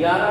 11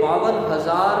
52,000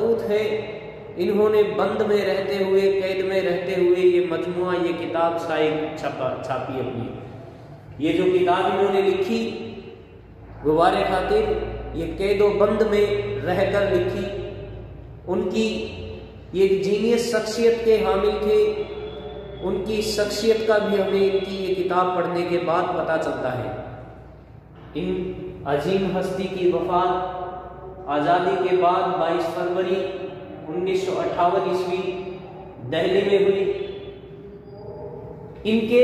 کرتوت ہے، انہوں نے بند میں رہتے ہوئے، قید میں رہتے ہوئے یہ مجموعہ، یہ کتاب چھاپی اپنی۔ یہ جو کتاب انہوں نے لکھی غبار خاطر، یہ قید و بند میں رہ کر لکھی۔ ان کی یہ جینیس شخصیت کے حامل تھے، ان کی شخصیت کا بھی ہمیں ان کی یہ کتاب پڑھنے کے بعد پتہ چلتا ہے۔ ان عظیم ہستی کی وفات آزادی کے بعد 22 فروری 1958 عیسوی دہلی میں ہوئی۔ ان کے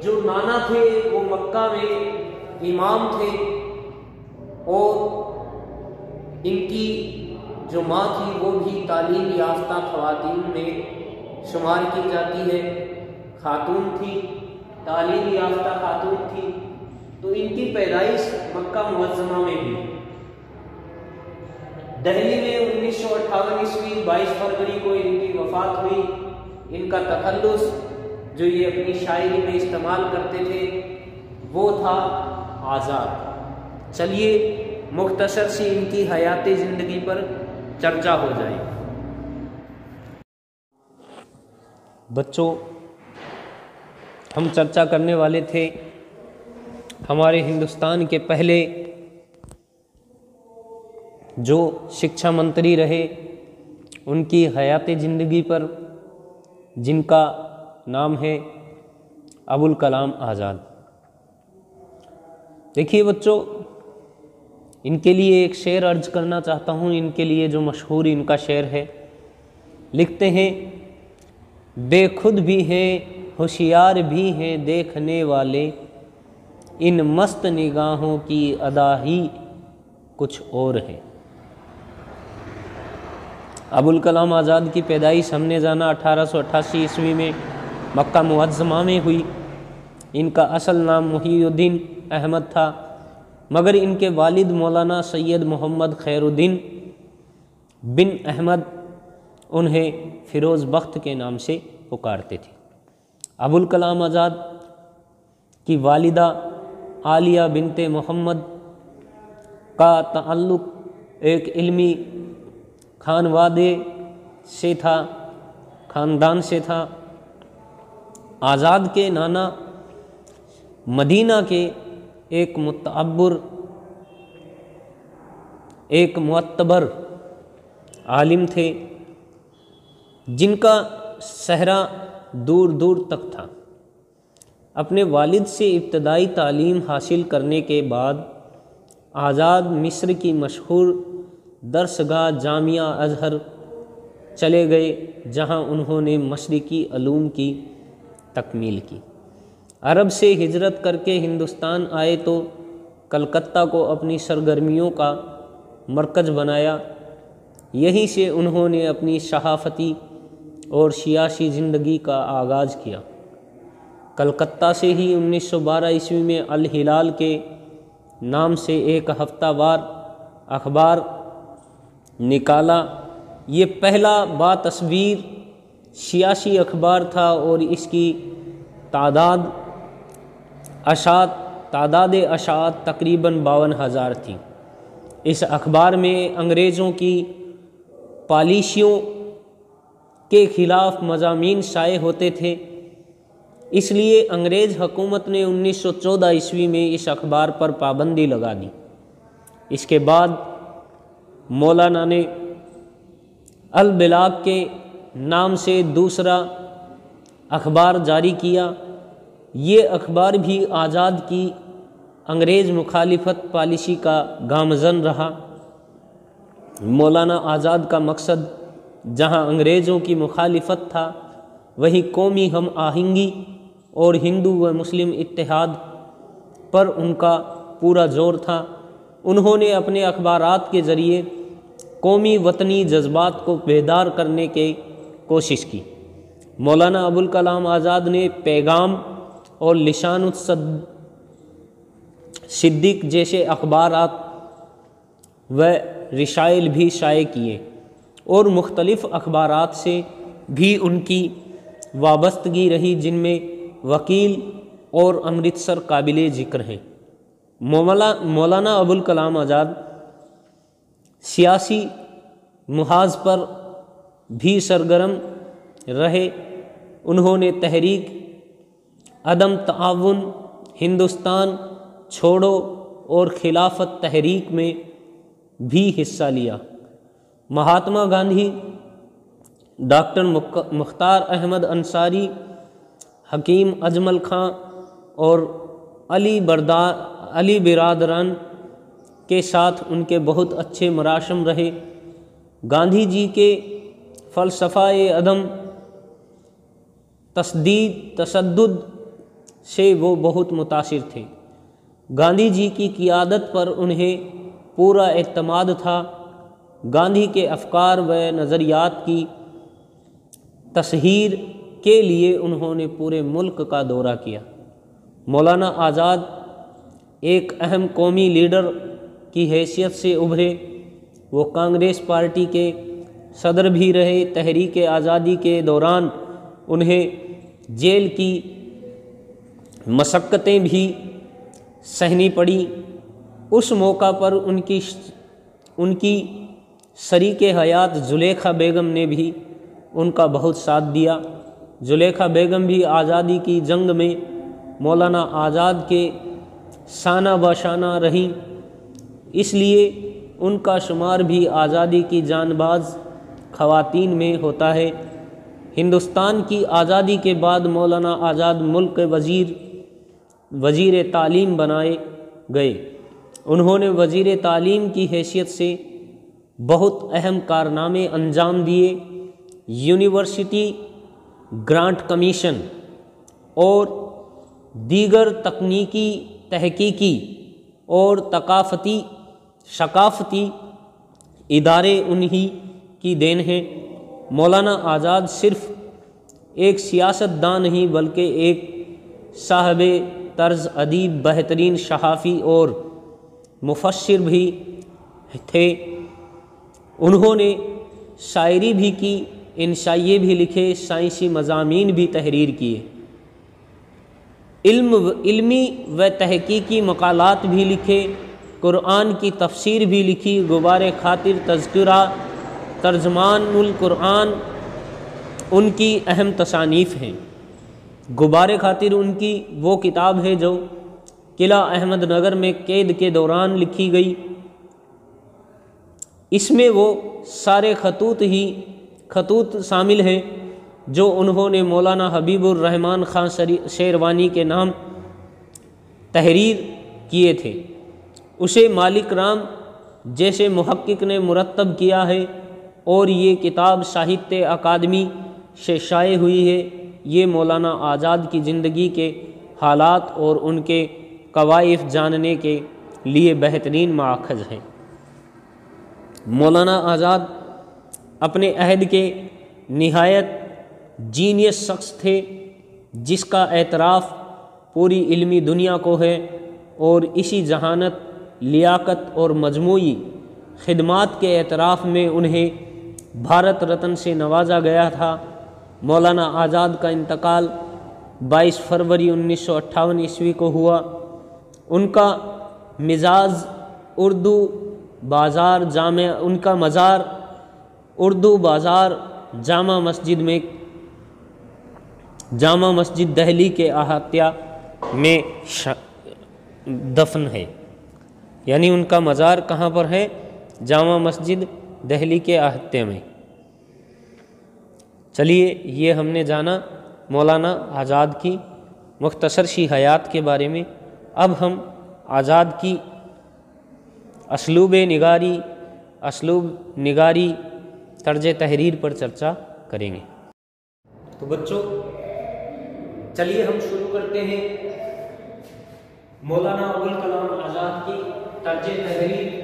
جو نانا تھے وہ مکہ میں امام تھے، اور ان کی جو ماں تھی وہ بھی تعلیم یافتہ خواتین میں شمار کی جاتی ہے، خاتون تھی، تعلیم یافتہ خاتون تھی۔ تو ان کی پیدائش مکہ معظمہ میں ہوئی۔ دہلی میں 1958 عیسوی 22 فروری کو ان کی وفات ہوئی۔ ان کا تخلص جو یہ اپنی شاعری میں استعمال کرتے تھے وہ تھا آزاد۔ چلیے مختصر سی ان کی حیات زندگی پر چرچا ہو جائے۔ بچوں، ہم چرچا کرنے والے تھے ہمارے ہندوستان کے پہلے جو شکشا منتری رہے ان کی حیات زندگی پر، جن کا نام ہے ابوالکلام آزاد۔ دیکھیے بچوں، ان کے لیے ایک شعر عرض کرنا چاہتا ہوں۔ ان کے لیے جو مشہور ان کا شعر ہے، لکھتے ہیں: بے خود بھی ہیں ہوشیار بھی ہیں دیکھنے والے، ان مست نگاہوں کی ادا ہی کچھ اور ہے۔ ابوالکلام آزاد کی پیدائش ہم نے جانا 1888 عیسوی میں مکہ معظمہ میں ہوئی۔ ان کا اصل نام محی الدین احمد تھا، مگر ان کے والد مولانا سید محمد خیر الدین بن احمد انہیں فیروز بخت کے نام سے پکارتے تھے۔ ابوالکلام آزاد کی والدہ عالیہ بنت محمد کا تعلق ایک علمی خاندان سے تھا۔ آزاد کے نانا مدینہ کے ایک معتبر عالم تھے، جن کا صحرا دور دور تک تھا۔ اپنے والد سے ابتدائی تعلیم حاصل کرنے کے بعد آزاد مصر کی مشہور درسگاہ جامعہ ازہر چلے گئے، جہاں انہوں نے مشرقی علوم کی تکمیل کی۔ عرب سے ہجرت کر کے ہندوستان آئے تو کلکتہ کو اپنی سرگرمیوں کا مرکز بنایا۔ یہیں سے انہوں نے اپنی صحافتی اور سیاسی زندگی کا آغاز کیا۔ کلکتہ سے ہی 1912 عیسوی میں الہلال کے نام سے ایک ہفتہ وار اخبار نکالا۔ یہ پہلا باتصویر سیاسی اخبار تھا اور اس کی تعداد اشاعت تقریباً 52,000 تھی۔ اس اخبار میں انگریزوں کی پالیسیوں کے خلاف مضامین شائع ہوتے تھے، اس لیے انگریز حکومت نے 1914 عیسوی میں اس اخبار پر پابندی لگا دی۔ اس کے بعد مولانا نے البلاغ کے نام سے دوسرا اخبار جاری کیا۔ یہ اخبار بھی آزاد کی انگریز مخالفت پالیسی کا گامزن رہا۔ مولانا آزاد کا مقصد جہاں انگریزوں کی مخالفت تھا، وہیں قومی ہم آہنگی اور ہندو و مسلم اتحاد پر ان کا پورا زور تھا۔ انہوں نے اپنے اخبارات کے ذریعے قومی وطنی جذبات کو بیدار کرنے کی کوشش کی۔ مولانا ابوالکلام آزاد نے پیغام اور لسان الصدیق جیسے اخبارات و رسائل بھی شائع کیے، اور مختلف اخبارات سے بھی ان کی وابستگی رہی، جن میں وکیل اور امرتسر قابل ذکر ہیں۔ مولانا ابوالکلام آزاد سیاسی محاذ پر بھی سرگرم رہے۔ انہوں نے تحریک عدم تعاون، ہندوستان چھوڑو اور خلافت تحریک میں بھی حصہ لیا۔ مہاتما گاندھی، ڈاکٹر مختار احمد انصاری، حکیم اجمل خاں اور علی برادران کے ساتھ ان کے بہت اچھے مراشم رہے۔ گاندھی جی کے فلسفہ عدم تشدد سے وہ بہت متاثر تھے۔ گاندھی جی کی قیادت پر انہیں پورا اعتماد تھا۔ گاندھی کے افکار و نظریات کی تشہیر کے لیے انہوں نے پورے ملک کا دورہ کیا۔ مولانا آزاد ایک اہم قومی لیڈر کی حیثیت سے ابھرے۔ وہ کانگریس پارٹی کے صدر بھی رہے۔ تحریک آزادی کے دوران انہیں جیل کی مشقتیں بھی سہنی پڑیں۔ اس موقع پر ان کی شریک حیات زلیخا بیگم نے بھی ان کا بہت ساتھ دیا۔ زلیخا بیگم بھی آزادی کی جنگ میں مولانا آزاد کے شانہ بشانہ رہیں، اس لیے ان کا شمار بھی آزادی کی جان باز خواتین میں ہوتا ہے۔ ہندوستان کی آزادی کے بعد مولانا آزاد ملک کے وزیر تعلیم بنائے گئے۔ انہوں نے وزیر تعلیم کی حیثیت سے بہت اہم کارنامے انجام دیے۔ یونیورسٹی گرانٹ کمیشن اور دیگر تکنیکی، تحقیقی اور ثقافتی ادارے انہی کی دین ہیں۔ مولانا آزاد صرف ایک سیاست داں نہیں بلکہ ایک صاحب طرز ادیب، بہترین صحافی اور مفسر بھی تھے۔ انہوں نے شاعری بھی کی، انشائیے بھی لکھے، سائنسی مضامین بھی تحریر کیے، علمی و تحقیقی مقالات بھی لکھے، قرآن کی تفسیر بھی لکھی۔ غبار خاطر تذکرہ ترجمان القرآن ان کی اہم تصانیف ہیں۔ غبار خاطر ان کی وہ کتاب ہے جو قلعہ احمد نگر میں قید کے دوران لکھی گئی۔ اس میں وہ سارے خطوط شامل ہیں جو انہوں نے مولانا حبیب الرحمن خان شیروانی کے نام تحریر کیے تھے۔ اسے مالک رام جیسے محقق نے مرتب کیا ہے اور یہ کتاب ساہتیہ اکادمی سے شائع ہوئی ہے۔ یہ مولانا آزاد کی زندگی کے حالات اور ان کے کوائف جاننے کے لیے بہترین ماخذ ہے۔ مولانا آزاد اپنے عہد کے نہایت جینیس شخص تھے جس کا اعتراف پوری علمی دنیا کو ہے، اور اسی ذہانت، لیاقت اور مجموعی خدمات کے اعتراف میں انہیں بھارت رتن سے نوازا گیا تھا۔ مولانا آزاد کا انتقال 22 فروری 1958 عیسوی کو ہوا۔ ان کا مزار اردو بازار جامع مسجد دہلی کے احاطہ میں دفن ہے۔ یعنی ان کا مزار کہاں پر ہے؟ جامع مسجد دہلی کے احاطے میں۔ چلیے، یہ ہم نے جانا مولانا آزاد کی مختصر سی حیات کے بارے میں۔ اب ہم آزاد کی اسلوب نگاری طرز تحریر پر چرچا کریں گے۔ تو بچوں، چلیے ہم شروع کرتے ہیں مولانا ابوالکلام آزاد کی طرز تحریر۔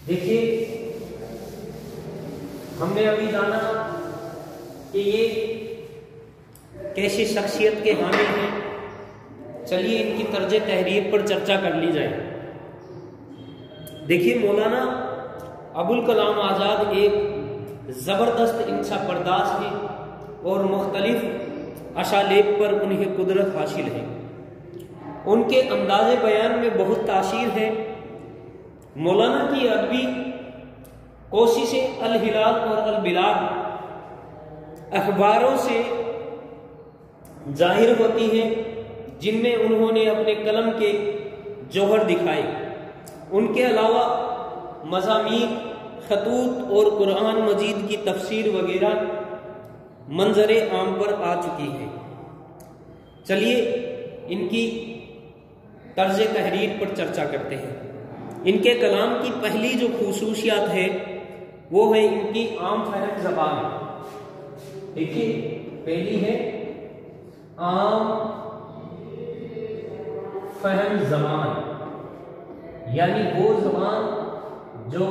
دیکھیے، ہم نے ابھی جانا کہ یہ کیسی شخصیت کے حامل ہیں۔ چلیے ان کی طرز تحریر پر چرچا کر لی جائے۔ دیکھیے، مولانا ابوالکلام آزاد ایک زبردست انشا پرداز ہیں اور مختلف اسالیب پر انہیں قدرت حاصل ہے۔ ان کے انداز بیان میں بہت تاثیر ہے۔ مولانا کی ادبی کوششیں الہلال اور البلاد اخباروں سے ظاہر ہوتی ہیں، جن میں انہوں نے اپنے قلم کے جوہر دکھائے۔ ان کے علاوہ مضامین، خطوط اور قرآن مجید کی تفسیر وغیرہ منظر عام پر آ چکی ہے۔ چلیے ان کی طرز تحریر پر چرچا کرتے ہیں۔ ان کے کلام کی پہلی جو خصوصیات ہے وہ ہے ان کی عام فہم زبان۔ دیکھیے پہلی ہے عام فہم زبان، یعنی وہ زبان جو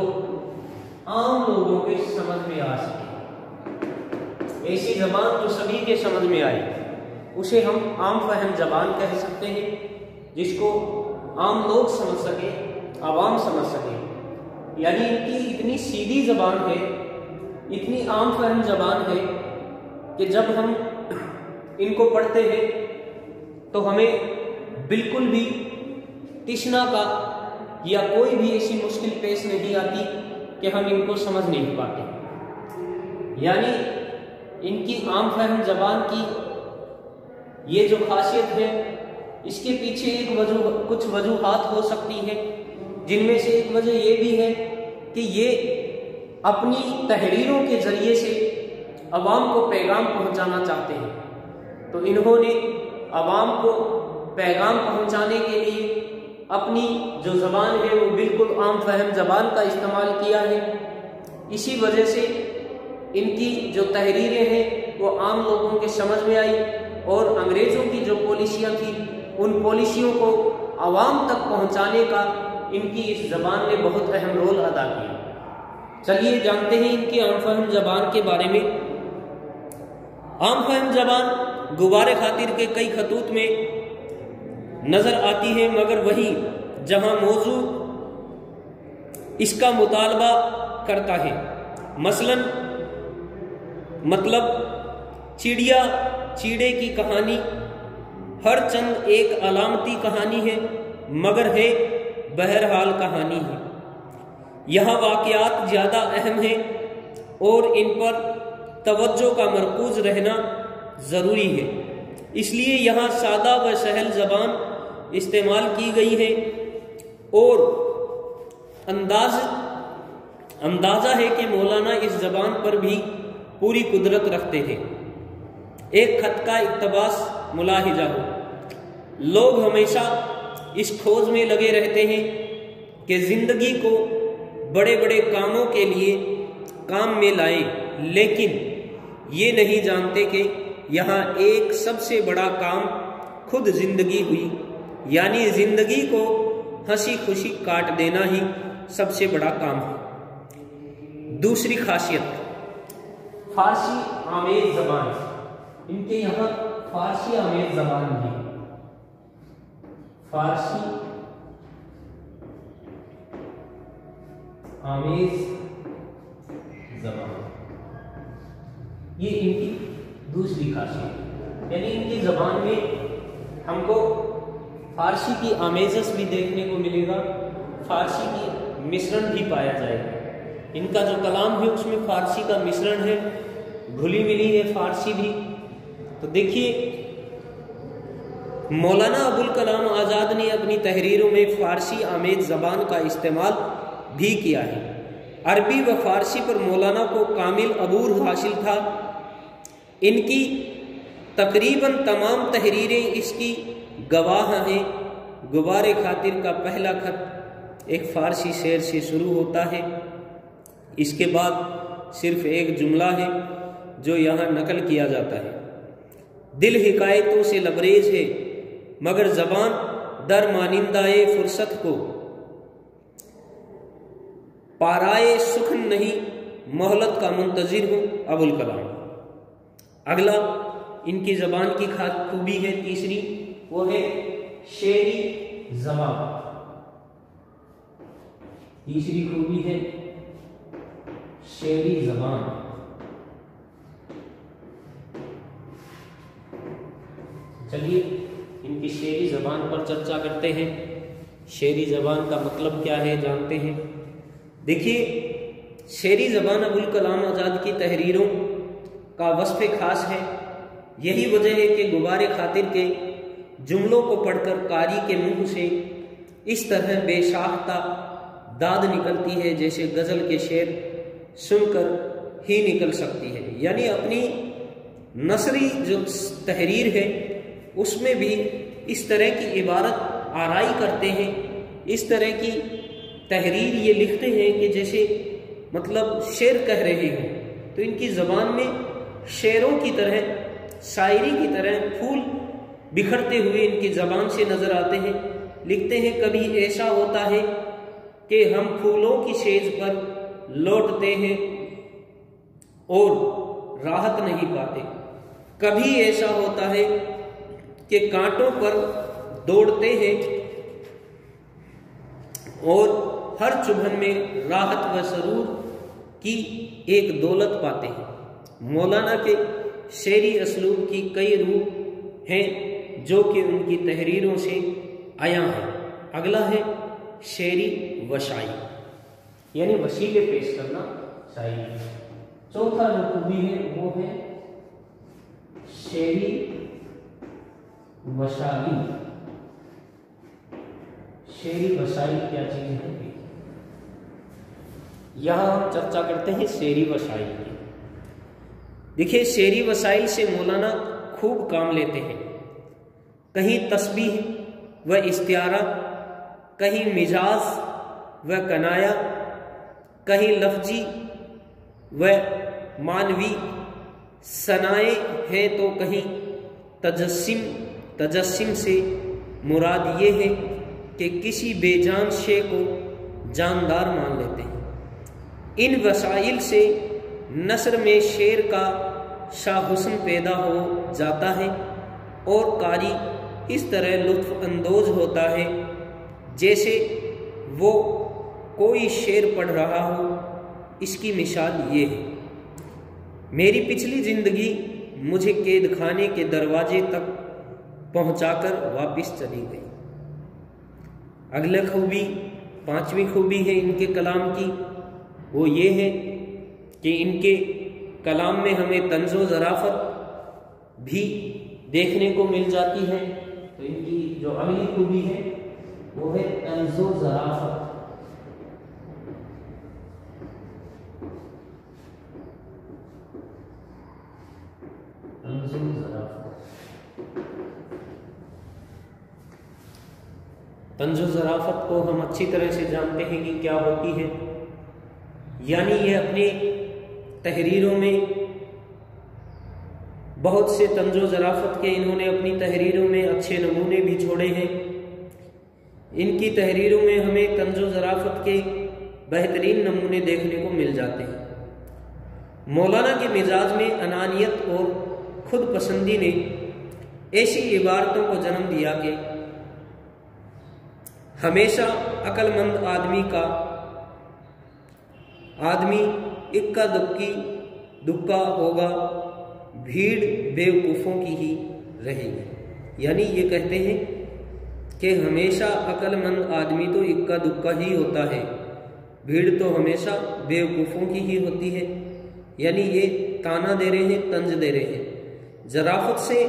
عام لوگوں کے سمجھ میں آ سکے، ایسی زبان جو سبھی کے سمجھ میں آئے، اسے ہم عام فہم زبان کہہ سکتے ہیں، جس کو عام لوگ سمجھ سکیں، عوام سمجھ سکیں۔ یعنی ان کی اتنی سیدھی زبان ہے، اتنی عام فہم زبان ہے کہ جب ہم ان کو پڑھتے ہیں تو ہمیں بالکل بھی تشنا کا یا کوئی بھی ایسی مشکل پیش نہیں آتی کہ ہم ان کو سمجھ نہیں پاتے۔ یعنی ان کی عام فہم زبان کی یہ جو خاصیت ہے، اس کے پیچھے کچھ وجوہات ہو سکتی ہیں، جن میں سے ایک وجہ یہ بھی ہے کہ یہ اپنی تحریروں کے ذریعے سے عوام کو پیغام پہنچانا چاہتے ہیں۔ تو انہوں نے عوام کو پیغام پہنچانے کے لیے اپنی جو زبان ہے وہ بالکل عام فہم زبان کا استعمال کیا ہے۔ اسی وجہ سے ان کی جو تحریریں ہیں وہ عام لوگوں کے سمجھ میں آئی، اور انگریزوں کی جو پالیسیاں تھیں ان پالیسیوں کو عوام تک پہنچانے کا ان کی اس زبان نے بہت اہم رول ادا کیا۔ چلیے جانتے ہیں ان کی عام فہم زبان کے بارے میں۔ عام فہم زبان غبار خاطر کے کئی خطوط میں نظر آتی ہے، مگر وہی جہاں موضوع اس کا مطالبہ کرتا ہے، مثلا مطلب چیڑے کی کہانی ہر چند ایک علامتی کہانی ہے، مگر ہے بہرحال کہانی ہے۔ یہاں واقعات زیادہ اہم ہیں اور ان پر توجہ کا مرکوز رہنا ضروری ہے، اس لیے یہاں سادہ و سہل زبان استعمال کی گئی ہے، اور اندازہ ہے کہ مولانا اس زبان پر بھی پوری قدرت رکھتے تھے۔ ایک خط کا اقتباس ملاحظہ ہو، لوگ ہمیشہ اس کھوج میں لگے رہتے ہیں کہ زندگی کو بڑے بڑے کاموں کے لیے کام میں لائیں، لیکن یہ نہیں جانتے کہ یہاں ایک سب سے بڑا کام خود زندگی ہوئی، یعنی زندگی کو ہنسی خوشی کاٹ دینا ہی سب سے بڑا کام ہے۔ دوسری خاصیت فارسی آمیز زبان، ان کے یہاں فارسی آمیز زبان بھی، فارسی آمیز زبان، یہ ان کی دوسری خاصیت، یعنی ان کی زبان میں ہم کو فارسی کی آمیزش بھی دیکھنے کو ملے گا، فارسی کی مشرن بھی پایا جائے گا۔ ان کا جو کلام ہے اس میں فارسی کا مشرن ہے، گھلی ملی ہے فارسی بھی۔ تو دیکھیے مولانا ابوالکلام آزاد نے اپنی تحریروں میں فارسی آمیز زبان کا استعمال بھی کیا ہے۔ عربی و فارسی پر مولانا کو کامل عبور حاصل تھا۔ ان کی تقریباً تمام تحریریں اس کی گواہ ہیں۔ غبار خاطر کا پہلا خط ایک فارسی شعر سے شروع ہوتا ہے، اس کے بعد صرف ایک جملہ ہے جو یہاں نقل کیا جاتا ہے۔ دل حکایتوں سے لبریز ہے مگر زبان در مانندائے فرصت کو، پارائے سخن نہیں مہلت کا منتظر ہوں ابوالکلام۔ اگلا ان کی زبان کی خوبی ہے تیسری، وہ ہے شعری زبان۔ تیسری خوبی ہے شعری زبان۔ چلیے ان کی شعری زبان پر چرچا کرتے ہیں۔ شعری زبان کا مطلب کیا ہے جانتے ہیں۔ دیکھیے، شعری زبان ابوالکلام آزاد کی تحریروں کا وصف خاص ہے۔ یہی وجہ ہے کہ غبار خاطر کے جملوں کو پڑھ کر قاری کے منہ سے اس طرح بے ساختہ داد نکلتی ہے جیسے غزل کے شعر سن کر ہی نکل سکتی ہے۔ یعنی اپنی نثری جو تحریر ہے اس میں بھی اس طرح کی عبارت آرائی کرتے ہیں، اس طرح کی تحریر یہ لکھتے ہیں کہ جیسے مطلب شعر کہہ رہے ہوں۔ تو ان کی زبان میں شعروں کی طرح، شاعری کی طرح پھول بکھرتے ہوئے ان کی زبان سے نظر آتے ہیں۔ لکھتے ہیں، کبھی ایسا ہوتا ہے کہ ہم پھولوں کی سیج پر لوٹتے ہیں اور راحت نہیں پاتے، کبھی ایسا ہوتا ہے کہ کانٹوں پر دوڑتے ہیں اور ہر چبھن میں راحت و سرور کی ایک دولت پاتے ہیں۔ مولانا کے شعری اسلوب کی کئی روح ہیں جو کہ ان کی تحریروں سے عیاں ہیں۔ اگلا ہے شعری وسائل، یعنی وسیلے پیش کرنا شاعری۔ چوتھا جو خوبی ہے وہ ہے شعری وسائل۔ شعری وسائل کیا چیز ہے؟ یہاں ہم چرچا کرتے ہیں شعری وسائل کی۔ دیکھیے، شعری وسائل سے مولانا خوب کام لیتے ہیں۔ کہیں تسبیح و استعارہ، کہیں مجاز و کنایا، کہیں لفظی و معنوی ثنائے ہے، تو کہیں تجسم سے مراد یہ ہے کہ کسی بے جان شے کو جاندار مان لیتے ہیں۔ ان وسائل سے نثر میں شعر کا شاہ حسن پیدا ہو جاتا ہے اور قاری اس طرح لطف اندوز ہوتا ہے جیسے وہ کوئی شعر پڑھ رہا ہو۔ اس کی مثال یہ ہے، میری پچھلی زندگی مجھے قید خانے کے دروازے تک پہنچا کر واپس چلی گئی۔ اگلا خوبی، پانچویں خوبی ہے ان کے کلام کی، وہ یہ ہے کہ ان کے کلام میں ہمیں طنز و ظرافت بھی دیکھنے کو مل جاتی ہے۔ تو ان کی جو اگلی خوبی ہے وہ ہے طنز و ظرافت۔ طنز و ظرافت کو ہم اچھی طرح سے جانتے ہیں کہ کیا ہوتی ہے، یعنی یہ اپنے تحریروں میں بہت سے طنز و ظرافت کے انہوں نے اپنی تحریروں میں اچھے نمونے بھی چھوڑے ہیں۔ ان کی تحریروں میں ہمیں طنز و ظرافت کے بہترین نمونے دیکھنے کو مل جاتے ہیں۔ مولانا کے مزاج میں انانیت اور خود پسندی نے ایسی عبارتوں کو جنم دیا کہ ہمیشہ عقل مند آدمی اکا دکا ہوگا، بھیڑ بیوقوفوں کی ہی رہے گی۔ یعنی یہ کہتے ہیں کہ ہمیشہ عقل مند آدمی تو اکا دکا ہی ہوتا ہے، بھیڑ تو ہمیشہ بیوقوفوں کی ہی ہوتی ہے۔ یعنی یہ تانا دے رہے ہیں، طنز دے رہے ہیں۔ ظرافت سے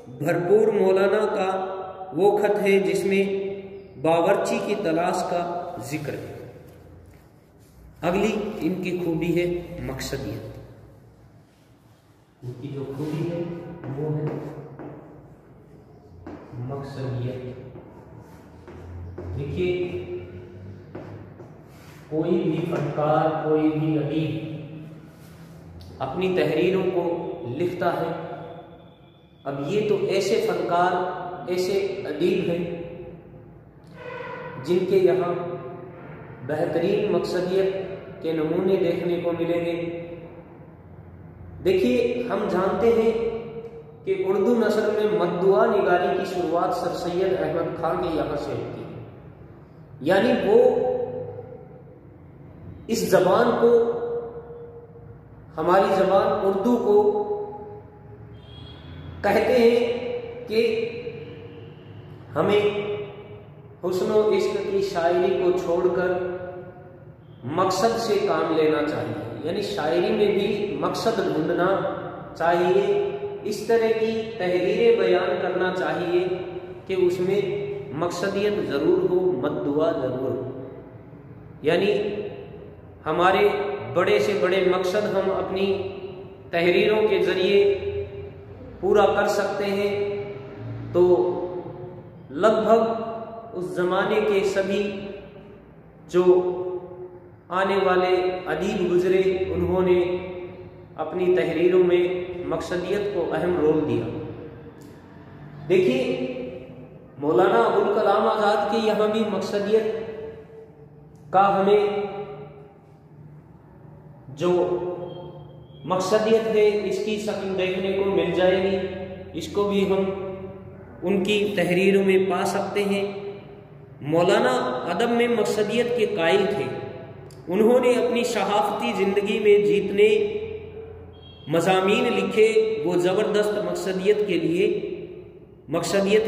بھرپور مولانا کا وہ خط ہے جس میں باورچی کی تلاش کا ذکر ہے۔ اگلی ان کی خوبی ہے مقصدیت۔ ان کی جو خوبی ہے وہ ہے مقصدیت۔ دیکھیے، کوئی بھی فنکار، کوئی بھی ادیب اپنی تحریروں کو لکھتا ہے۔ اب یہ تو ایسے فنکار، ایسے ادیب ہیں جن کے یہاں بہترین مقصدیت کے نمونے دیکھنے کو ملیں گے۔ دیکھیے، ہم جانتے ہیں کہ اردو نثر میں مدعا نگاری کی شروعات سر سید احمد خان کے یہاں سے ہوتی ہے۔ یعنی وہ اس زبان کو، ہماری زبان اردو کو کہتے ہیں کہ ہمیں حسن و عشق کی شاعری کو چھوڑ کر مقصد سے کام لینا چاہیے، یعنی شاعری میں بھی مقصد ڈھونڈنا چاہیے، اس طرح کی تحریریں بیان کرنا چاہیے کہ اس میں مقصدیت ضرور ہو، مدعا ضرور ہو۔ یعنی ہمارے بڑے سے بڑے مقصد ہم اپنی تحریروں کے ذریعے پورا کر سکتے ہیں، تو لگ بھگ اس زمانے کے سبھی جو آنے والے ادیب گزرے انہوں نے اپنی تحریروں میں مقصدیت کو اہم رول دیا۔ دیکھیے مولانا ابوالکلام آزاد کے یہاں بھی مقصدیت کا ہمیں جو مقصدیت ہے اس کی شکل دیکھنے کو مل جائے گی، اس کو بھی ہم ان کی تحریروں میں پا سکتے ہیں۔ مولانا ادب میں مقصدیت کے قائل تھے، انہوں نے اپنی صحافتی زندگی میں جتنے مضامین لکھے وہ زبردست مقصدیت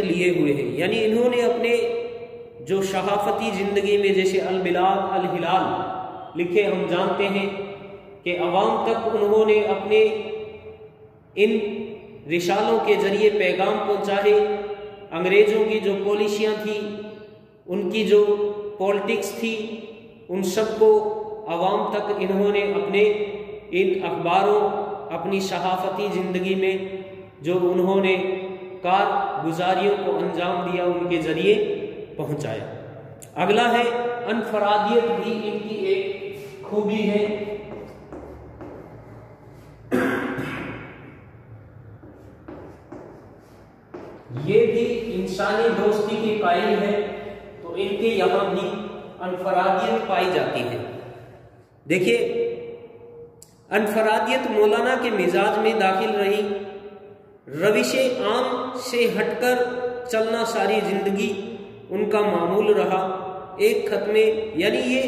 لیے ہوئے ہیں، یعنی انہوں نے اپنے جو صحافتی زندگی میں جیسے البلاد الہلال لکھے، ہم جانتے ہیں کہ عوام تک انہوں نے اپنے ان رسالوں کے ذریعے پیغام پہنچائے۔ انگریزوں کی جو پالیسیاں تھیں، ان کی جو پولیٹکس تھی، ان سب کو عوام تک انہوں نے اپنے ان اخباروں، اپنی صحافتی زندگی میں جو انہوں نے کارگزاریوں کو انجام دیا ان کے ذریعے پہنچایا۔ اگلا ہے انفرادیت بھی ان کی ایک خوبی ہے۔ یہ بھی انسانی دوستی کی قائل ہے، تو ان کے یہاں بھی انفرادیت پائی جاتی ہے۔ دیکھیے انفرادیت مولانا کے مزاج میں داخل رہی، روش عام سے ہٹ کر چلنا ساری زندگی ان کا معمول رہا۔ ایک خط میں یعنی یہ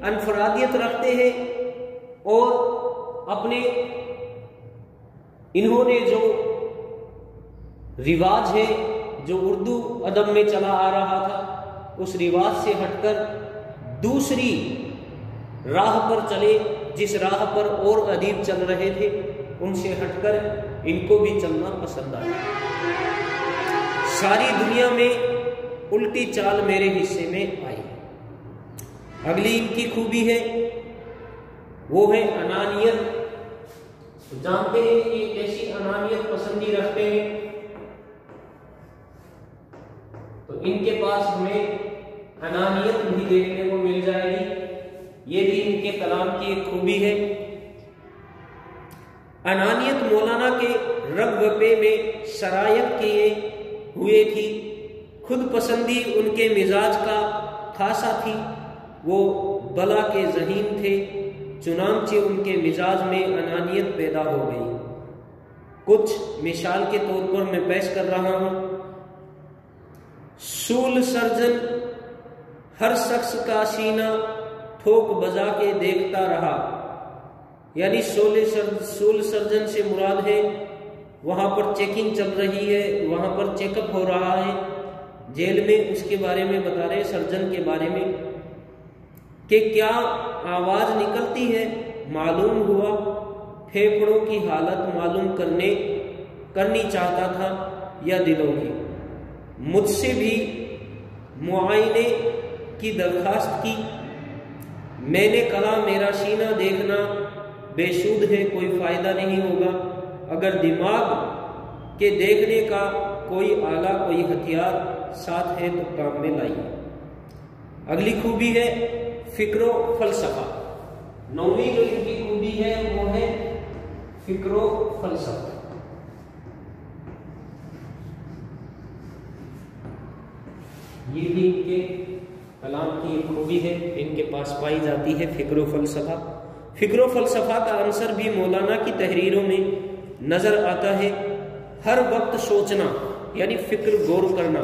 انفرادیت رکھتے ہیں، اور اپنے انہوں نے جو رواج ہے جو اردو ادب میں چلا آ رہا تھا، اس رواج سے ہٹ کر دوسری راہ پر چلے، جس راہ پر اور ادیب چل رہے تھے ان سے ہٹ کر ان کو بھی چلنا پسند آیا۔ ساری دنیا میں الٹی چال میرے حصے میں آئی۔ اگلی ان کی خوبی ہے وہ ہے انانیت۔ جانتے ہیں کہ ایسی انانیت پسندی رکھتے ہیں، تو ان کے پاس ہمیں انانیت بھی دیکھنے کو مل جائے گی، یہ بھی ان کے کلام کی ایک خوبی ہے۔ انانیت مولانا کے رگ وپے میں شرائط کیے ہوئے تھی، خود پسندی ان کے مزاج کا خاصا تھی، وہ بلا کے ذہین تھے، چنانچہ ان کے مزاج میں انانیت پیدا ہو گئی۔ کچھ مثال کے طور پر میں پیش کر رہا ہوں۔ سول سرجن ہر شخص کا سینہ ٹھوک بجا کے دیکھتا رہا، یعنی سول سرجن سے مراد ہے وہاں پر چیکنگ چل رہی ہے، وہاں پر چیک اپ ہو رہا ہے جیل میں، اس کے بارے میں بتا رہے سرجن کے بارے میں کہ کیا آواز نکلتی ہے، معلوم ہوا پھیپھڑوں کی حالت معلوم کرنی چاہتا تھا یا دلوں کی۔ مجھ سے بھی معائنے کی درخواست کی، میں نے کہا میرا سینہ دیکھنا بے سود ہے، کوئی فائدہ نہیں ہوگا، اگر دماغ کے دیکھنے کا کوئی آلہ کوئی ہتھیار ساتھ ہے تو کام میں لائیے۔ اگلی خوبی ہے فکر و فلسفہ۔ نویں جو ان کی خوبی ہے وہ ہے فکر و فلسفہ۔ یہ بھی ان کے کلام کی ایک خوبی ہے، ان کے پاس پائی جاتی ہے فکر و فلسفہ۔ فکر و فلسفہ کا عنصر بھی مولانا کی تحریروں میں نظر آتا ہے۔ ہر وقت سوچنا یعنی فکر غور کرنا،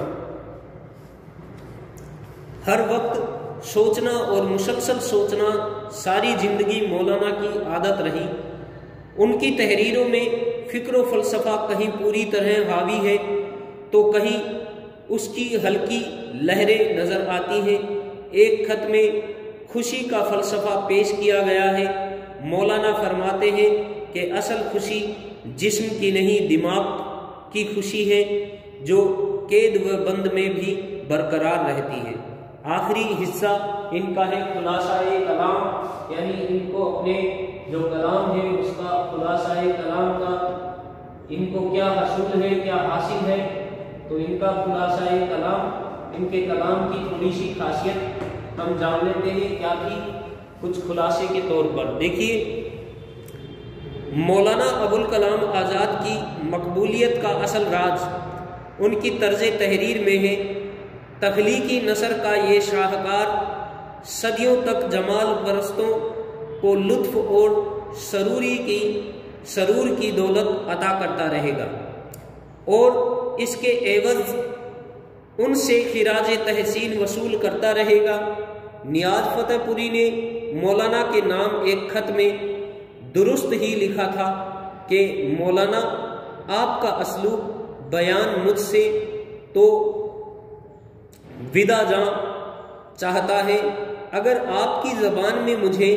ہر وقت سوچنا اور مسلسل سوچنا ساری زندگی مولانا کی عادت رہی۔ ان کی تحریروں میں فکر و فلسفہ کہیں پوری طرح حاوی ہے تو کہیں اس کی ہلکی لہریں نظر آتی ہیں۔ ایک خط میں خوشی کا فلسفہ پیش کیا گیا ہے۔ مولانا فرماتے ہیں کہ اصل خوشی جسم کی نہیں دماغ کی خوشی ہے جو قید و بند میں بھی برقرار رہتی ہے۔ آخری حصہ ان کا ہے خلاصہ کلام، یعنی ان کو اپنے جو کلام ہے اس کا خلاصہ کلام کا ان کو کیا حصول ہے، کیا حاصل ہے، تو ان کا خلاصہ کلام، ان کے کلام کی تھوڑی سی خاصیت ہم جان لیتے ہیں کیا تھی کچھ خلاصے کے طور پر۔ دیکھیے مولانا ابوالکلام آزاد کی مقبولیت کا اصل راز ان کی طرز تحریر میں ہے۔ تخلیقی نثر کا یہ شاہکار صدیوں تک جمال پرستوں کو لطف اور سرور کی دولت عطا کرتا رہے گا، اور اس کے عوض ان سے خراج تحسین وصول کرتا رہے گا۔ نیاز فتح پوری نے مولانا کے نام ایک خط میں درست ہی لکھا تھا کہ مولانا آپ کا اسلوب بیان مجھ سے تو ودا جاں چاہتا ہے، اگر آپ کی زبان میں مجھے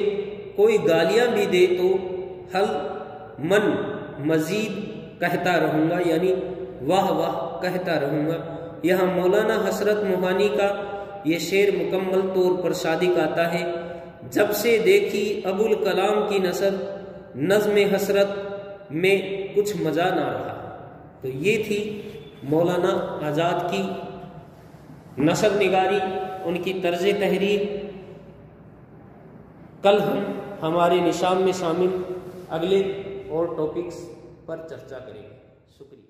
کوئی گالیاں بھی دے تو حل من مزید کہتا رہوں گا، یعنی واہ واہ کہتا رہوں گا۔ یہاں مولانا حسرت موہانی کا یہ شعر مکمل طور پر صادق آتا ہے: جب سے دیکھی ابوالکلام کی نثر نظم حسرت میں کچھ مزہ نہ رہا۔ تو یہ تھی مولانا آزاد کی نثر نگاری، ان کی طرز تحریر۔ کل ہم ہمارے نشان میں شامل اگلے اور ٹاپکس پر چرچا کریں گے۔ شکریہ۔